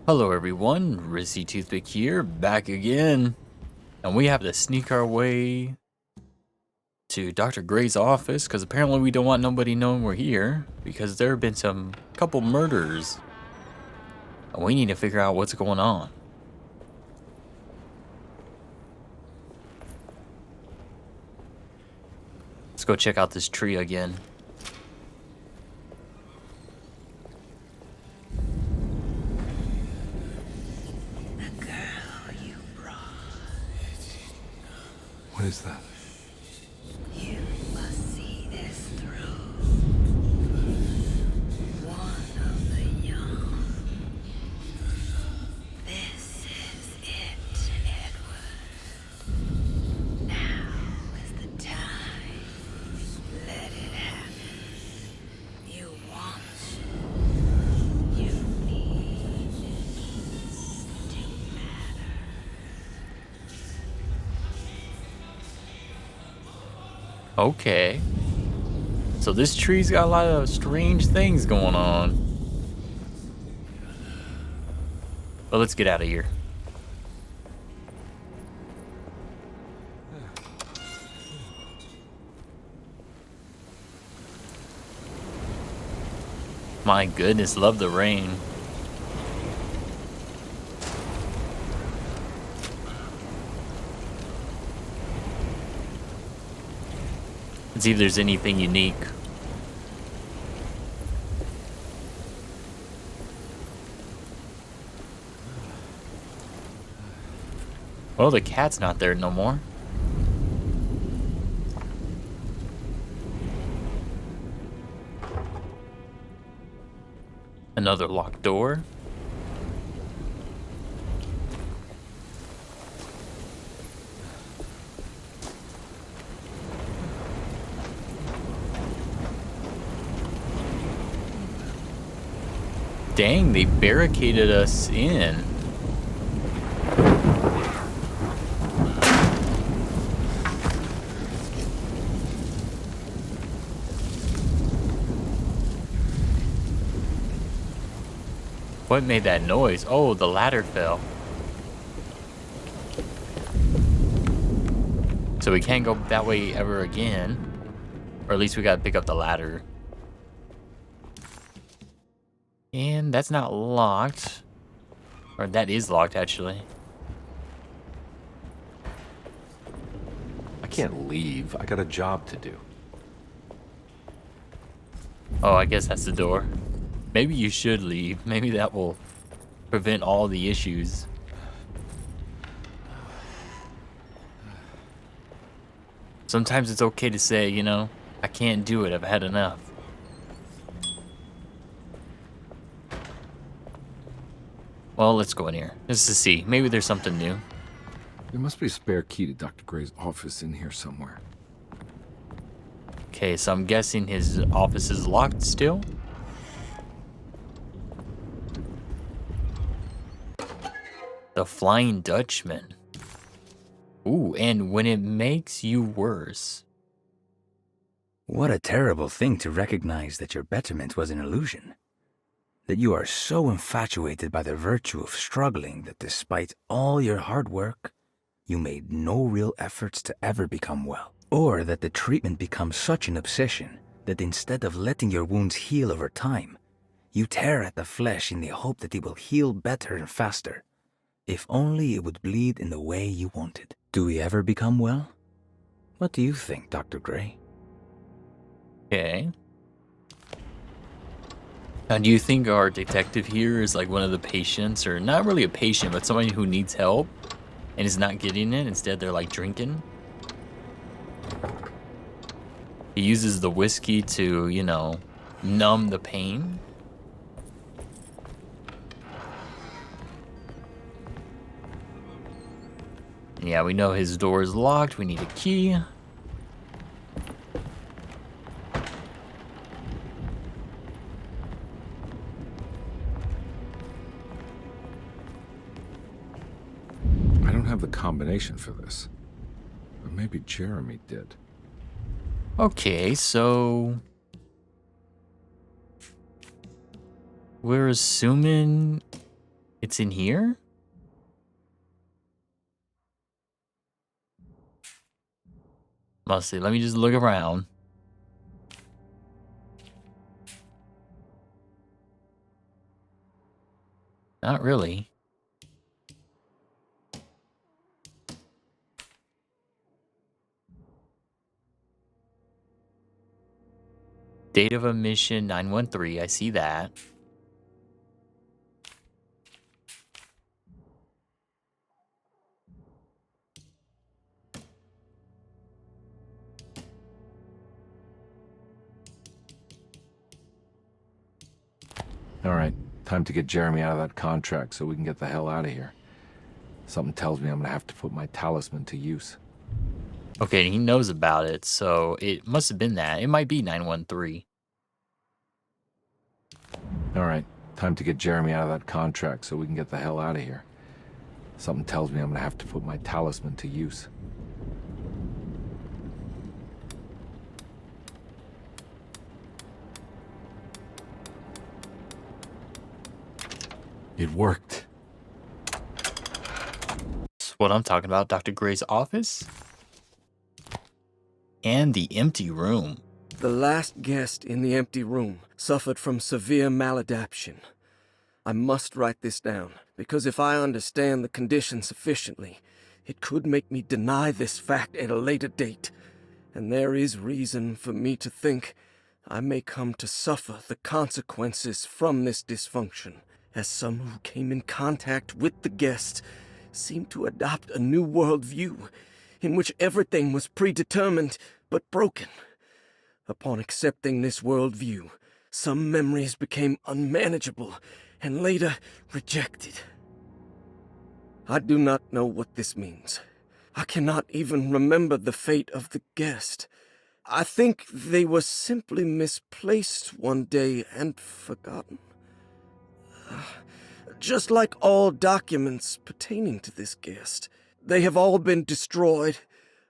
Hello everyone, Rizzy Toothpick here, back again. And we have to sneak our way to Dr. Gray's office, because apparently we don't want nobody knowing we're here, because there have been some couple murders. And we need to figure out what's going on. Let's go check out this tree again. What is that? You must see this through. One of the young. This is it, Edward. Now is the time. Let it happen. You want it. You need it to matter. Okay. So this tree's got a lot of strange things going on. But let's get out of here. My goodness, love the rain. Let's see if there's anything unique. Well, the cat's not there no more. Another locked door. Dang, they barricaded us in. What made that noise? Oh, the ladder fell. So we can't go that way ever again. Or at least we gotta pick up the ladder. And that's not locked. Or that is locked, actually. I can't leave. I got a job to do. Oh, I guess that's the door. Maybe you should leave. Maybe that will prevent all the issues. Sometimes it's okay to say, you know, I can't do it. I've had enough. Well, let's go in here just to see. Maybe there's something new. There must be a spare key to Dr. Gray's office in here somewhere. Okay, so I'm guessing his office is locked still. The Flying Dutchman. Ooh, and when it makes you worse. What a terrible thing to recognize that your betterment was an illusion. That you are so infatuated by the virtue of struggling that despite all your hard work, you made no real efforts to ever become well. Or that the treatment becomes such an obsession that instead of letting your wounds heal over time, you tear at the flesh in the hope that it will heal better and faster. If only it would bleed in the way you wanted. Do we ever become well? What do you think, Dr. Gray? Okay. Now, do you think our detective here is like one of the patients, or not really a patient, but somebody who needs help and is not getting it? Instead, they're like drinking. He uses the whiskey to, you know, numb the pain. Yeah, we know his door is locked. We need a key. I don't have the combination for this. But maybe Jeremy did. Okay, so we're assuming It's in here? Must see. Let me just look around. Not really. Date of emission 913. I see that. All right, time to get Jeremy out of that contract so we can get the hell out of here. Something tells me I'm gonna have to put my talisman to use. Okay, he knows about it, so it must have been that. It might be 913. All right, time to get Jeremy out of that contract so we can get the hell out of here. Something tells me I'm gonna have to put my talisman to use. It worked. That's what I'm talking about. Dr. Gray's office. And the empty room. The last guest in the empty room suffered from severe maladaptation. I must write this down, because if I understand the condition sufficiently, it could make me deny this fact at a later date. And there is reason for me to think I may come to suffer the consequences from this dysfunction, as some who came in contact with the guest seemed to adopt a new worldview in which everything was predetermined but broken. Upon accepting this worldview, some memories became unmanageable and later rejected. I do not know what this means. I cannot even remember the fate of the guest. I think they were simply misplaced one day and forgotten. Just like all documents pertaining to this guest, they have all been destroyed,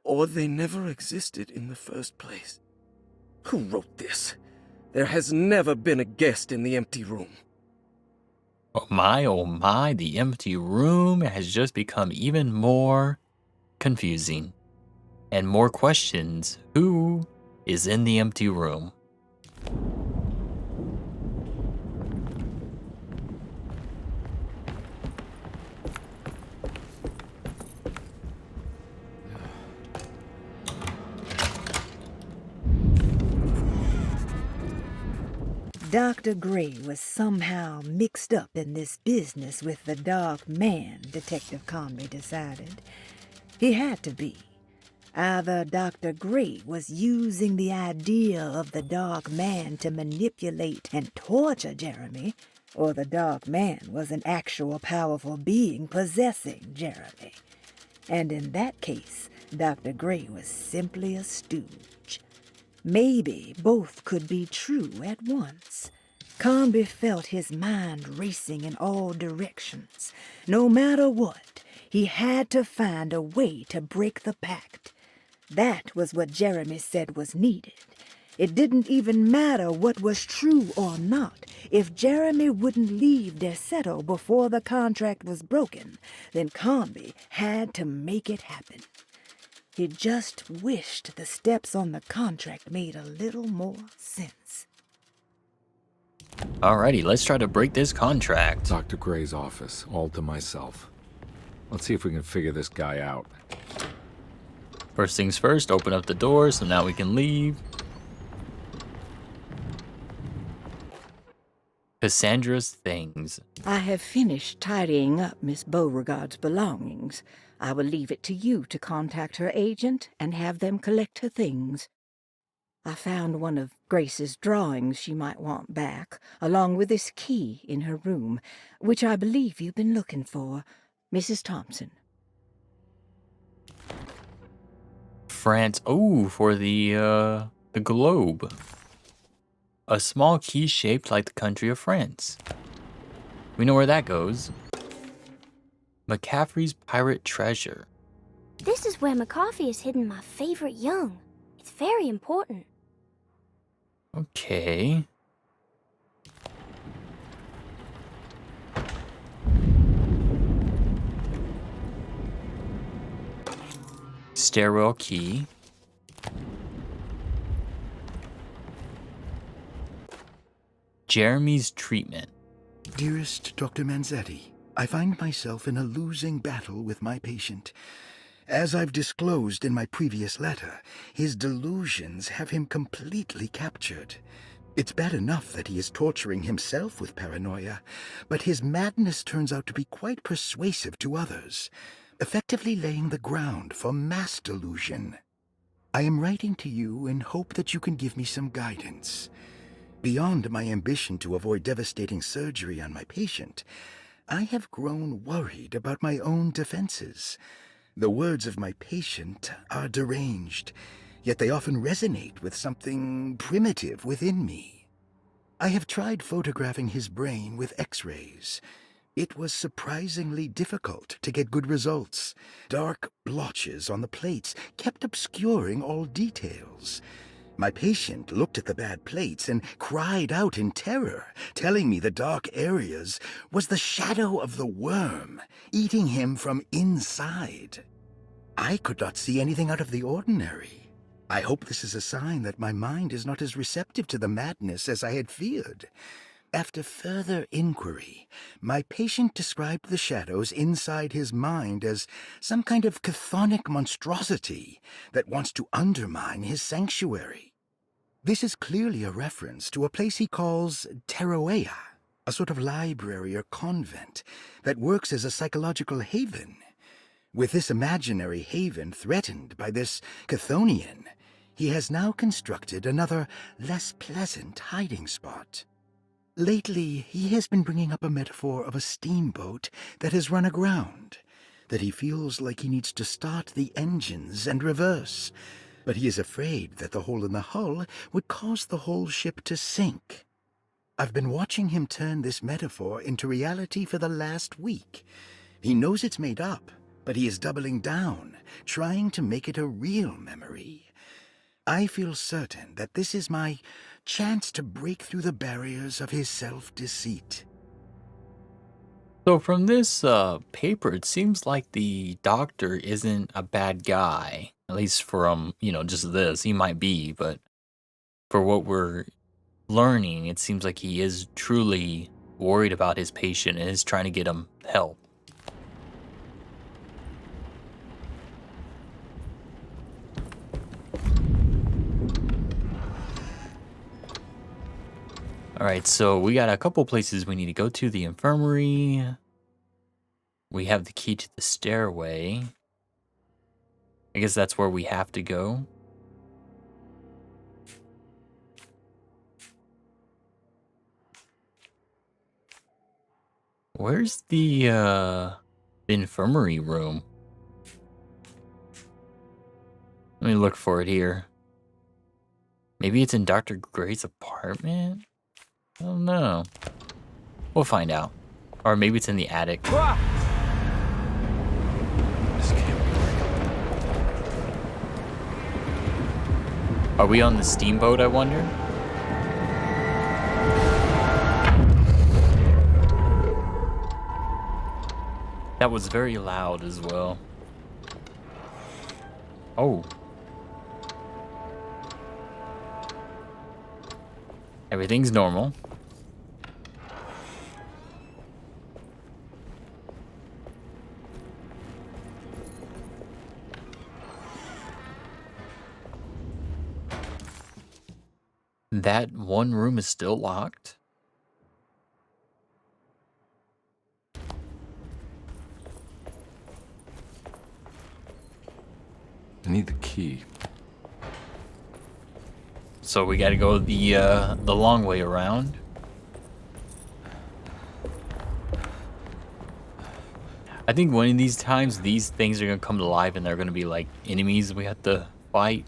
or they never existed in the first place. Who wrote this? There has never been a guest in the empty room. Oh my, the empty room has just become even more confusing. And more questions. Who is in the empty room? Dr. Gray was somehow mixed up in this business with the Dark Man, Detective Conway decided. He had to be. Either Dr. Gray was using the idea of the Dark Man to manipulate and torture Jeremy, or the Dark Man was an actual powerful being possessing Jeremy. And in that case, Dr. Gray was simply a stooge. Maybe both could be true at once. Conby felt his mind racing in all directions. No matter what, he had to find a way to break the pact. That was what Jeremy said was needed. It didn't even matter what was true or not. If Jeremy wouldn't leave Derceto before the contract was broken, then Conby had to make it happen. He just wished the steps on the contract made a little more sense. Alrighty, let's try to break this contract. Dr. Gray's office, all to myself. Let's see if we can figure this guy out. First things first, open up the door so now we can leave. Cassandra's things. I have finished tidying up Miss Beauregard's belongings. I will leave it to you to contact her agent and have them collect her things. I found one of Grace's drawings she might want back, along with this key in her room, which I believe you've been looking for, Mrs. Thompson. France. Oh, for the globe. A small key shaped like the country of France. We know where that goes. McCaffrey's pirate treasure. This is where McCarthy has hidden my favorite young. It's very important. Okay. stairwell key. Jeremy's treatment. Dearest Dr. Manzetti, I find myself in a losing battle with my patient. As I've disclosed in my previous letter, his delusions have him completely captured. It's bad enough that he is torturing himself with paranoia, but his madness turns out to be quite persuasive to others, effectively laying the ground for mass delusion. I am writing to you in hope that you can give me some guidance. Beyond my ambition to avoid devastating surgery on my patient, I have grown worried about my own defenses. The words of my patient are deranged, yet they often resonate with something primitive within me. I have tried photographing his brain with X-rays. It was surprisingly difficult to get good results. Dark blotches on the plates kept obscuring all details. My patient looked at the bad plates and cried out in terror, telling me the dark areas was the shadow of the worm, eating him from inside. I could not see anything out of the ordinary. I hope this is a sign that my mind is not as receptive to the madness as I had feared. After further inquiry, my patient described the shadows inside his mind as some kind of chthonic monstrosity that wants to undermine his sanctuary. This is clearly a reference to a place he calls Teroea, a sort of library or convent that works as a psychological haven. With this imaginary haven threatened by this Chthonian, he has now constructed another, less pleasant hiding spot. Lately, he has been bringing up a metaphor of a steamboat that has run aground, that he feels like he needs to start the engines and reverse, but he is afraid that the hole in the hull would cause the whole ship to sink. I've been watching him turn this metaphor into reality for the last week. He knows it's made up, but he is doubling down, trying to make it a real memory. I feel certain that this is my chance to break through the barriers of his self-deceit. So from this paper, it seems like the doctor isn't a bad guy. At least from, just this. He might be, but for what we're learning, it seems like he is truly worried about his patient and is trying to get him help. Alright, so we got a couple places we need to go to. The infirmary. We have the key to the stairway. I guess that's where we have to go. Where's the infirmary room? Let me look for it here. Maybe it's in Dr. Gray's apartment? I don't know. We'll find out. Or maybe it's in the attic. This can't be right. Are we on the steamboat, I wonder? That was very loud as well. Oh. Everything's normal. That one room is still locked. I need the key. So we gotta go the long way around. I think one of these times, these things are gonna come to life and they're gonna be like enemies we have to fight.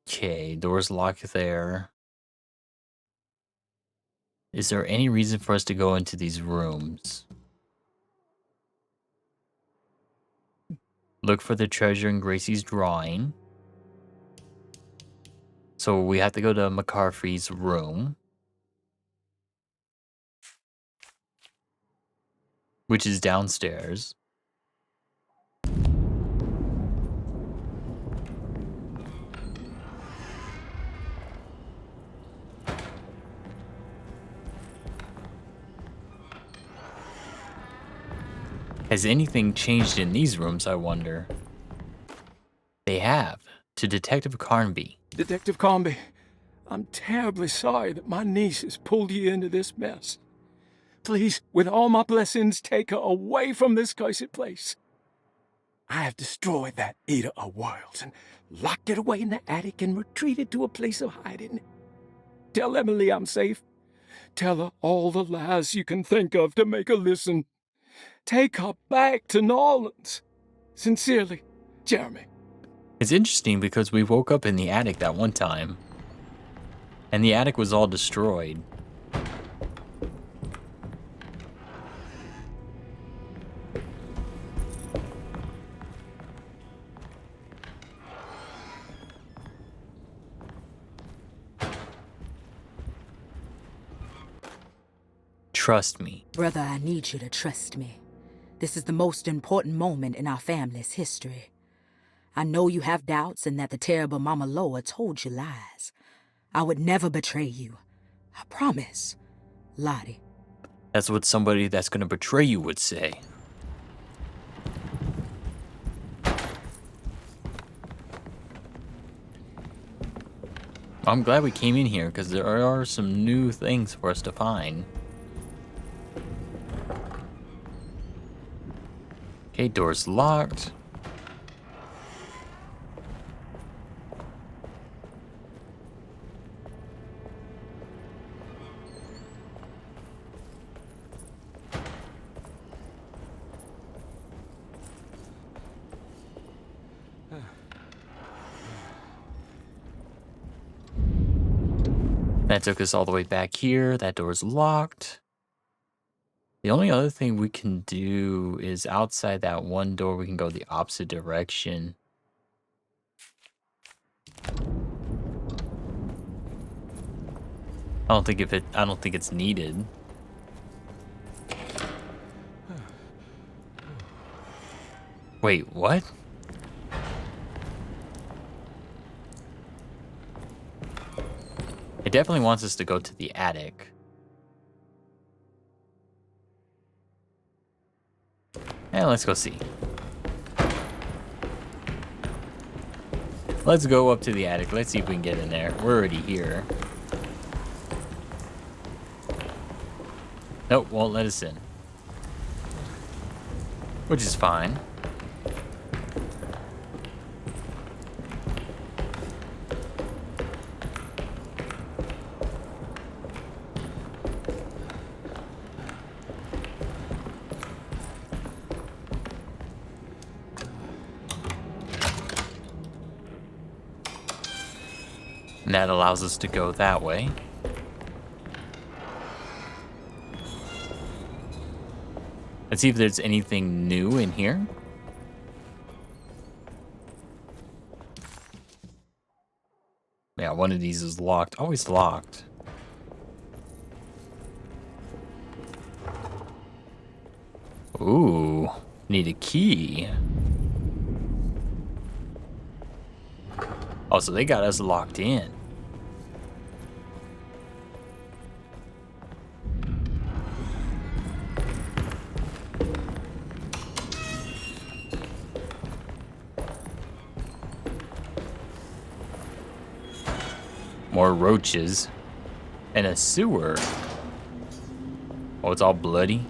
Okay, door's locked there. Is there any reason for us to go into these rooms? Look for the treasure in Gracie's drawing. So we have to go to McCarthy's room. which is downstairs. Has anything changed in these rooms, I wonder? They have. To Detective Carnby. Detective Carnby, I'm terribly sorry that my niece has pulled you into this mess. Please, with all my blessings, take her away from this cursed place. I have destroyed that eater of worlds and locked it away in the attic and retreated to a place of hiding. Tell Emily I'm safe. Tell her all the lies you can think of to make her listen. Take her back to New Orleans. Sincerely, Jeremy. It's interesting because we woke up in the attic that one time, and the attic was all destroyed. Trust me. Brother, I need you to trust me. This is the most important moment in our family's history. I know you have doubts and that the terrible Mama Loa told you lies. I would never betray you. I promise. Lottie. That's what somebody that's gonna betray you would say. I'm glad we came in here because there are some new things for us to find. Okay, door's locked. That took us all the way back here. That door's locked. The only other thing we can do is outside that one door, we can go the opposite direction. I don't think it's needed. Wait, what? It definitely wants us to go to the attic. And let's go see. Let's go up to the attic. Let's see if we can get in there. We're already here. Nope, won't let us in. Which is fine. And that allows us to go that way. Let's see if there's anything new in here. Yeah, one of these is locked. Always locked. Ooh, need a key. Oh, so they got us locked in. More roaches. And a sewer. Oh, it's all bloody.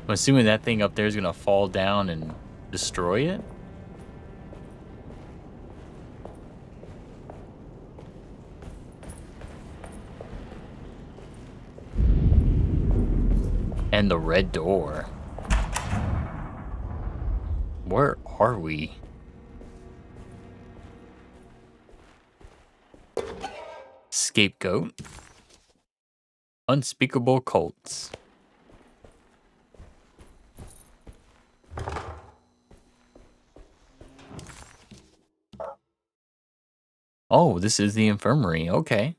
I'm assuming that thing up there is gonna fall down and destroy it. And the red door. Where are we? Scapegoat. Unspeakable cults. Oh, this is the infirmary. Okay.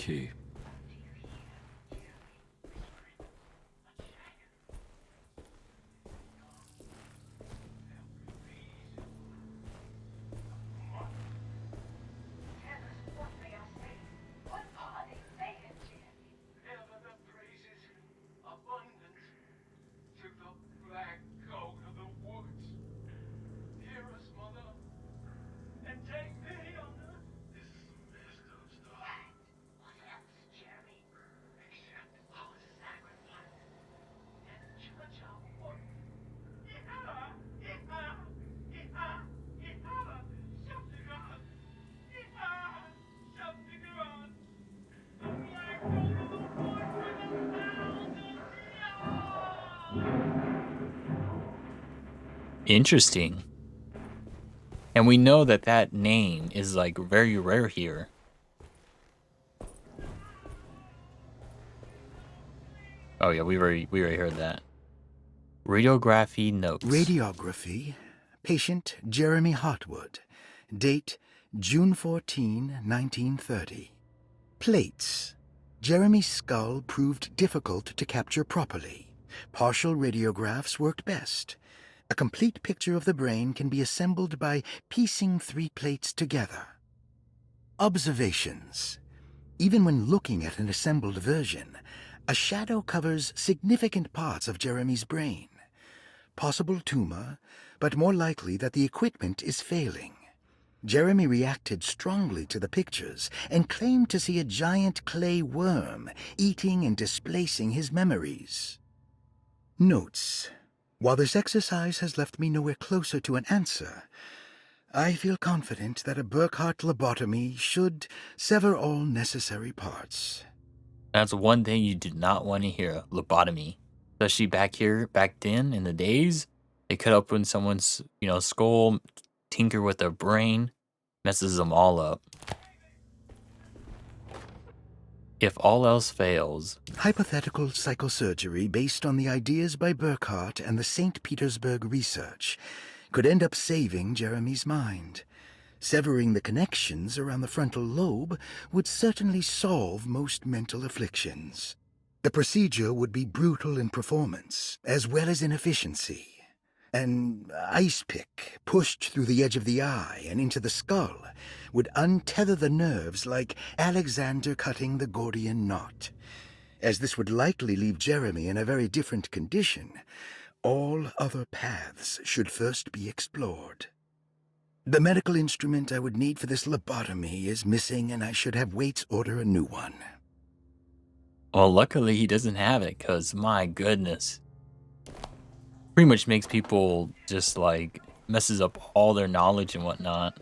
key. Interesting. And we know that that name is like very rare here. Oh yeah, we already heard that. Radiography notes. Radiography. Patient Jeremy Hartwood. Date June 14, 1930. Plates. Jeremy's skull proved difficult to capture properly. Partial radiographs worked best. A complete picture of the brain can be assembled by piecing 3 plates together. Observations. Even when looking at an assembled version, a shadow covers significant parts of Jeremy's brain. Possible tumor, but more likely that the equipment is failing. Jeremy reacted strongly to the pictures and claimed to see a giant clay worm eating and displacing his memories. Notes. While this exercise has left me nowhere closer to an answer, I feel confident that a Burkhardt lobotomy should sever all necessary parts. That's one thing you did not want to hear, lobotomy. Especially back then in the days, they cut open someone's, skull, tinker with their brain, messes them all up. If all else fails. Hypothetical psychosurgery based on the ideas by Burkhardt and the St. Petersburg research could end up saving Jeremy's mind. Severing the connections around the frontal lobe would certainly solve most mental afflictions. The procedure would be brutal in performance, as well as in efficiency. An ice pick pushed through the edge of the eye and into the skull would untether the nerves like Alexander cutting the Gordian knot. As this would likely leave Jeremy in a very different condition, all other paths should first be explored. The medical instrument I would need for this lobotomy is missing, and I should have Waits order a new one. Well, luckily he doesn't have it, because my goodness. Pretty much makes people just like messes up all their knowledge and whatnot.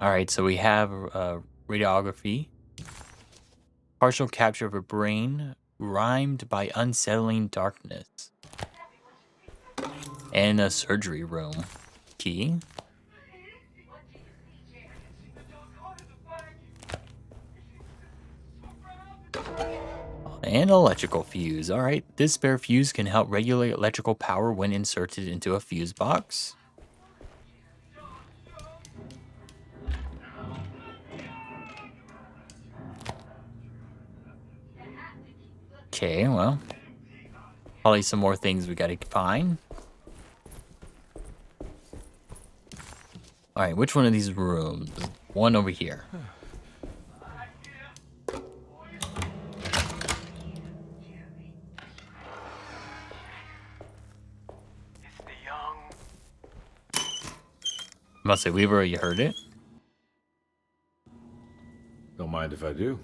Alright, so we have radiography. Partial capture of a brain, rhymed by unsettling darkness. And a surgery room. Key. And electrical fuse. Alright, this spare fuse can help regulate electrical power when inserted into a fuse box. Okay, well. Probably some more things we gotta find. Alright, which one of these rooms? One over here. Must say, we've already heard it. Don't mind if I do.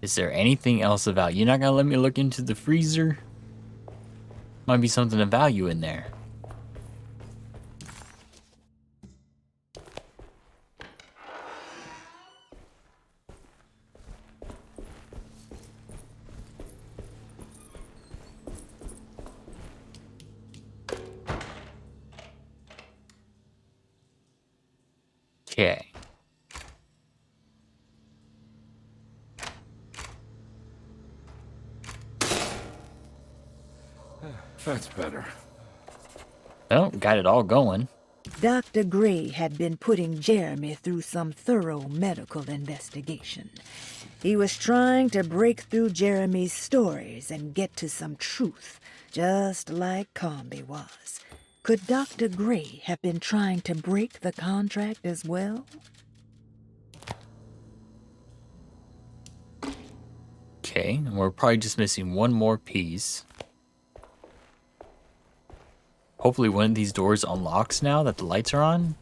Is there anything else of value? You're not gonna let me look into the freezer? Might be something of value in there. Okay. That's better. Well, got it all going. Dr. Gray had been putting Jeremy through some thorough medical investigation. He was trying to break through Jeremy's stories and get to some truth, just like Comby was. Could Dr. Gray have been trying to break the contract as well? Okay, and we're probably just missing one more piece. Hopefully one of these doors unlocks now that the lights are on.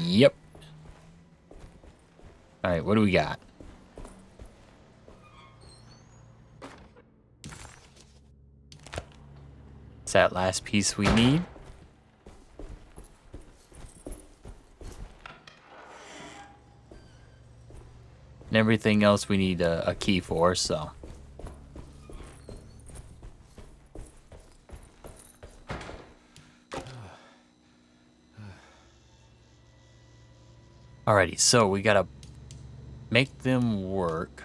Yep. Alright, what do we got? It's that last piece we need. And everything else we need a key for, so. Alrighty, so we gotta make them work.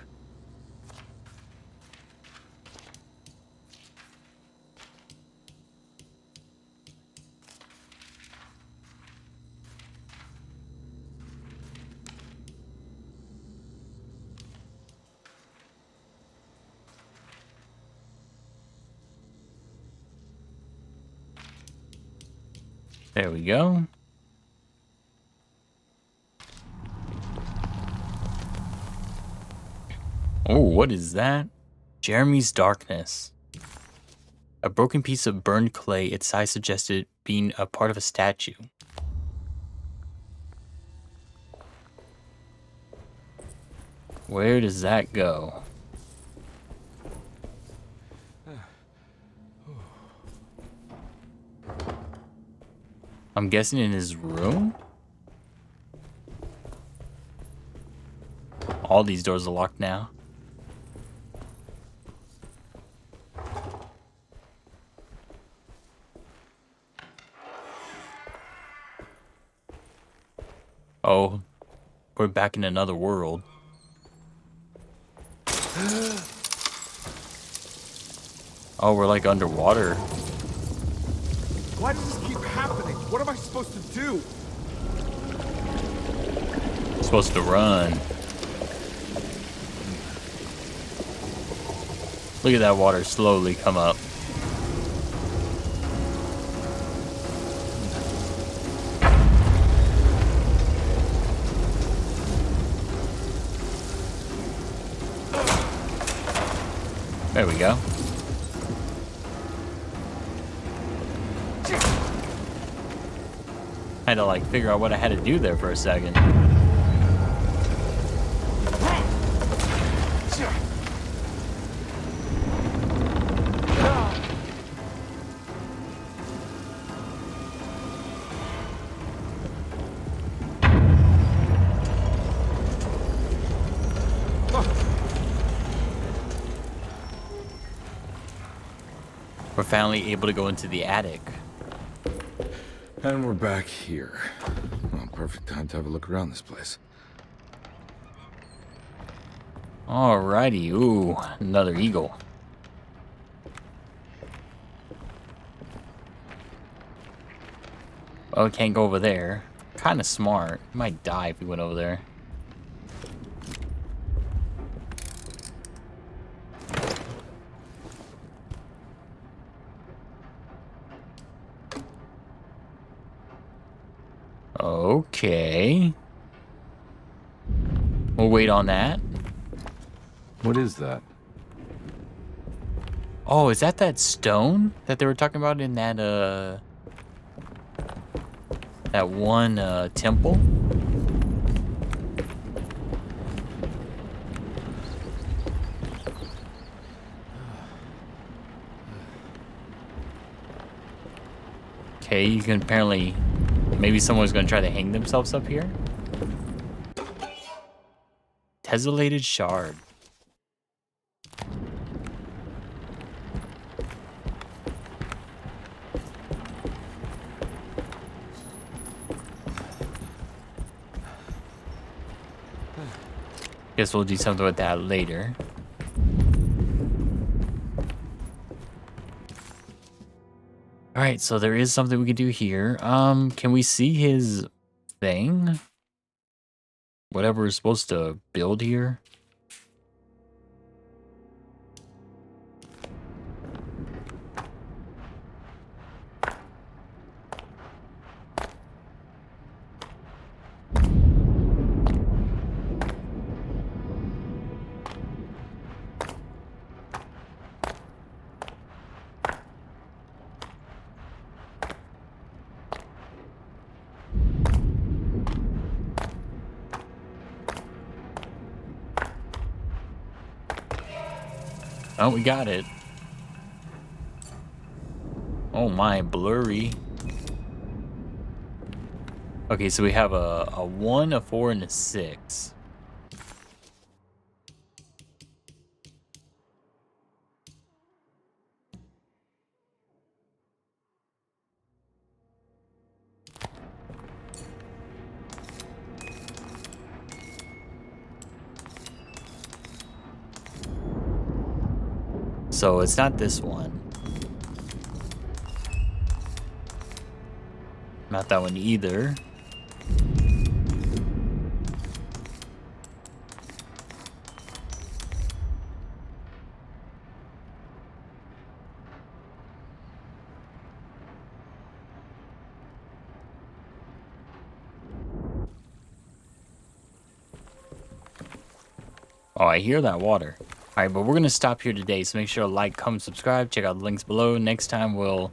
There we go. Oh, what is that? Jeremy's darkness. A broken piece of burned clay, its size suggested being a part of a statue. Where does that go? I'm guessing in his room? All these doors are locked now. Oh, we're back in another world. Oh, we're like underwater. Why does this keep happening? What am I supposed to do? Supposed to run. Look at that water slowly come up. There we go. I had to like figure out what I had to do there for a second. We're finally able to go into the attic. And we're back here. Well, perfect time to have a look around this place. Alrighty, ooh, another eagle. Oh, we can't go over there. Kinda smart. We might die if we went over there. Okay. We'll wait on that. What is that? Oh, is that stone that they were talking about in that one temple? Okay, you can apparently... Maybe someone's gonna try to hang themselves up here? Tessellated shard. Guess we'll do something with that later. Alright, so there is something we can do here. Can we see his thing? Whatever we're supposed to build here? Oh, we got it. Oh my, blurry. Okay, so we have a 1, a 4, and a 6. So it's not this one. Not that one either. Oh, I hear that water. Alright, but we're going to stop here today, so make sure to like, comment, subscribe, check out the links below. Next time we'll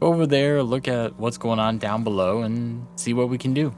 go over there, look at what's going on down below, and see what we can do.